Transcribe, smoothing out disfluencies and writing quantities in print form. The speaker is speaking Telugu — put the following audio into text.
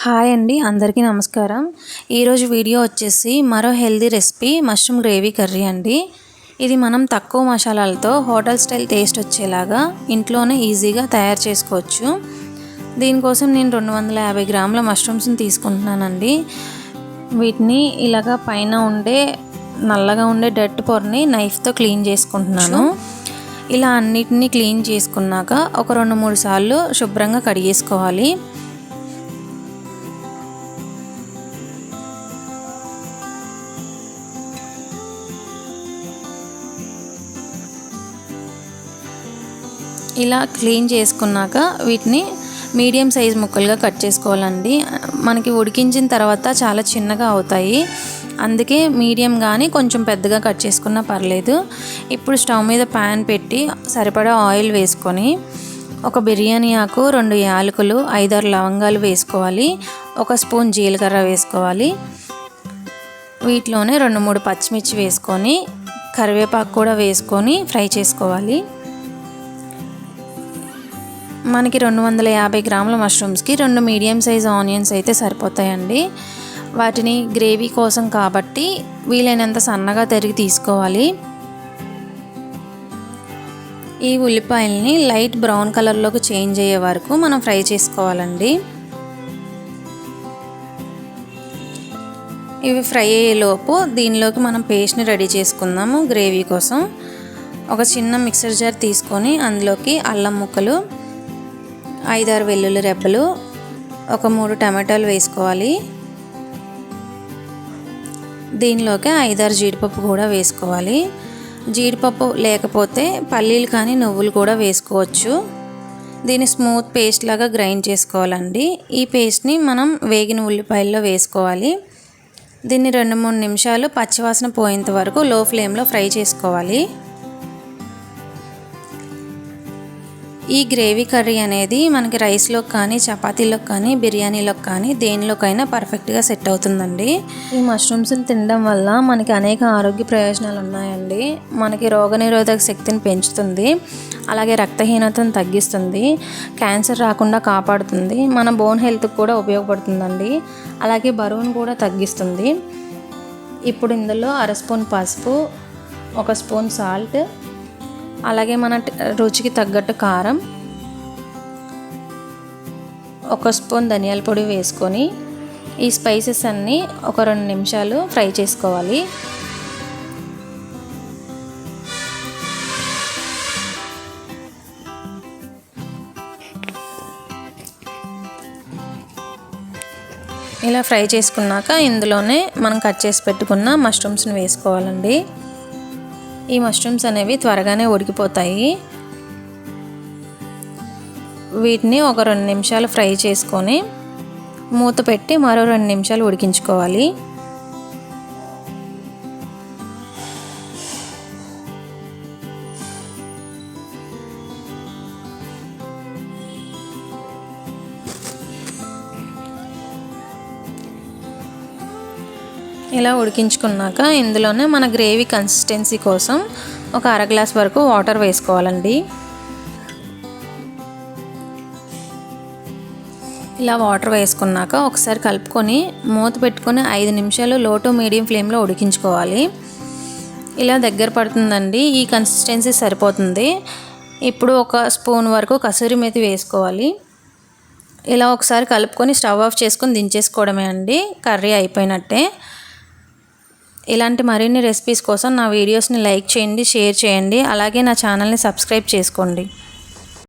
హాయ్ అండి, అందరికీ నమస్కారం. ఈరోజు వీడియో వచ్చేసి మరో healthy recipe mushroom gravy curry అండి. ఇది మనం తక్కువ మసాలాలతో హోటల్ స్టైల్ టేస్ట్ వచ్చేలాగా ఇంట్లోనే ఈజీగా తయారు చేసుకోవచ్చు. దీనికోసం నేను 250 గ్రాముల మష్రూమ్స్ని తీసుకుంటున్నానండి. వీటిని ఇలాగా పైన ఉండే నల్లగా ఉండే డర్ట్ పొరని నైఫ్తో క్లీన్ చేసుకుంటున్నాను. ఇలా అన్నిటినీ క్లీన్ చేసుకున్నాక ఒక 2-3 సార్లు శుభ్రంగా కడిగేసుకోవాలి. ఇలా క్లీన్ చేసుకున్నాక వీటిని మీడియం సైజ్ ముక్కలుగా కట్ చేసుకోవాలండి. మనకి ఉడికించిన తర్వాత చాలా చిన్నగా అవుతాయి, అందుకే మీడియం కానీ కొంచెం పెద్దగా కట్ చేసుకున్నా పర్లేదు. ఇప్పుడు స్టవ్ మీద ప్యాన్ పెట్టి సరిపడా ఆయిల్ వేసుకొని ఒక బిర్యానీ ఆకు, 2 యాలకులు, 5-6 లవంగాలు వేసుకోవాలి. 1 స్పూన్ జీలకర్ర వేసుకోవాలి. వీటిలోనే 2-3 పచ్చిమిర్చి వేసుకొని కరివేపాకు కూడా వేసుకొని ఫ్రై చేసుకోవాలి. మనకి 250 గ్రాముల మష్రూమ్స్కి 2 మీడియం సైజ్ ఆనియన్స్ అయితే సరిపోతాయండి. వాటిని గ్రేవీ కోసం కాబట్టి వీలైనంత సన్నగా తరిగి తీసుకోవాలి. ఈ ఉల్లిపాయల్ని లైట్ బ్రౌన్ కలర్లోకి చేంజ్ అయ్యే వరకు మనం ఫ్రై చేసుకోవాలండి. ఇవి ఫ్రై అయ్యేలోపు దీనిలోకి మనం పేస్ట్ని రెడీ చేసుకుందాము. గ్రేవీ కోసం ఒక చిన్న మిక్సర్ జార్ తీసుకొని అందులోకి అల్లం ముక్కలు, 5-6 వెల్లుల్లి రెబ్బలు, ఒక 3 టమాటాలు వేసుకోవాలి. దీనిలోకి 5-6 జీడిపప్పు కూడా వేసుకోవాలి. జీడిపప్పు లేకపోతే పల్లీలు కానీ నువ్వులు కూడా వేసుకోవచ్చు. దీన్ని స్మూత్ పేస్ట్ లాగా గ్రైండ్ చేసుకోవాలండి. ఈ పేస్ట్ని మనం వేగిన ఉల్లిపాయల్లో వేసుకోవాలి. దీన్ని 2-3 నిమిషాలు పచ్చివాసన పోయేంత వరకు లో ఫ్లేమ్లో ఫ్రై చేసుకోవాలి. ఈ గ్రేవీ కర్రీ అనేది మనకి రైస్లోకి కానీ, చపాతీలోకి కానీ, బిర్యానీలోకి కానీ దేనిలోకైనా పర్ఫెక్ట్గా సెట్ అవుతుందండి. ఈ మష్రూమ్స్ని తినడం వల్ల మనకి అనేక ఆరోగ్య ప్రయోజనాలు ఉన్నాయండి. మనకి రోగనిరోధక శక్తిని పెంచుతుంది, అలాగే రక్తహీనతను తగ్గిస్తుంది, క్యాన్సర్ రాకుండా కాపాడుతుంది, మన బోన్ హెల్త్కి కూడా ఉపయోగపడుతుందండి, అలాగే బరువును కూడా తగ్గిస్తుంది. ఇప్పుడు ఇందులో 1/2 స్పూన్ పసుపు, 1 స్పూన్ సాల్ట్, అలాగే మన రుచికి తగ్గట్టు కారం, 1 స్పూన్ ధనియాల పొడి వేసుకొని ఈ స్పైసెస్ అన్నీ ఒక 2 నిమిషాలు ఫ్రై చేసుకోవాలి. ఇలా ఫ్రై చేసుకున్నాక ఇందులోనే మనం కట్ చేసి పెట్టుకున్న మష్రూమ్స్ని వేసుకోవాలండి. ఈ మష్రూమ్స్ అనేవి త్వరగానే ఉడికిపోతాయి. వీటిని ఒక 2 నిమిషాలు ఫ్రై చేసుకొని మూత పెట్టి మరో 2 నిమిషాలు ఉడికించుకోవాలి. ఇలా ఉడికించుకున్నాక ఇందులోనే మన గ్రేవీ కన్సిస్టెన్సీ కోసం ఒక 1/2 గ్లాస్ వరకు వాటర్ వేసుకోవాలండి. ఇలా వాటర్ వేసుకున్నాక ఒకసారి కలుపుకొని మూత పెట్టుకొని 5 నిమిషాలు లో టు మీడియం ఫ్లేమ్లో ఉడికించుకోవాలి. ఇలా దగ్గర పడుతుందండి, ఈ కన్సిస్టెన్సీ సరిపోతుంది. ఇప్పుడు 1 స్పూన్ వరకు కసూరి మేతి వేసుకోవాలి. ఇలా ఒకసారి కలుపుకొని స్టవ్ ఆఫ్ చేసుకొని దించేసుకోవడమే అండి, కర్రీ అయిపోయినట్టే. ఇలాంటి మరిన్ని రెసిపీస్ కోసం నా వీడియోస్ని లైక్ చేయండి, షేర్ చేయండి, అలాగే నా ఛానల్ని సబ్స్క్రైబ్ చేసుకోండి.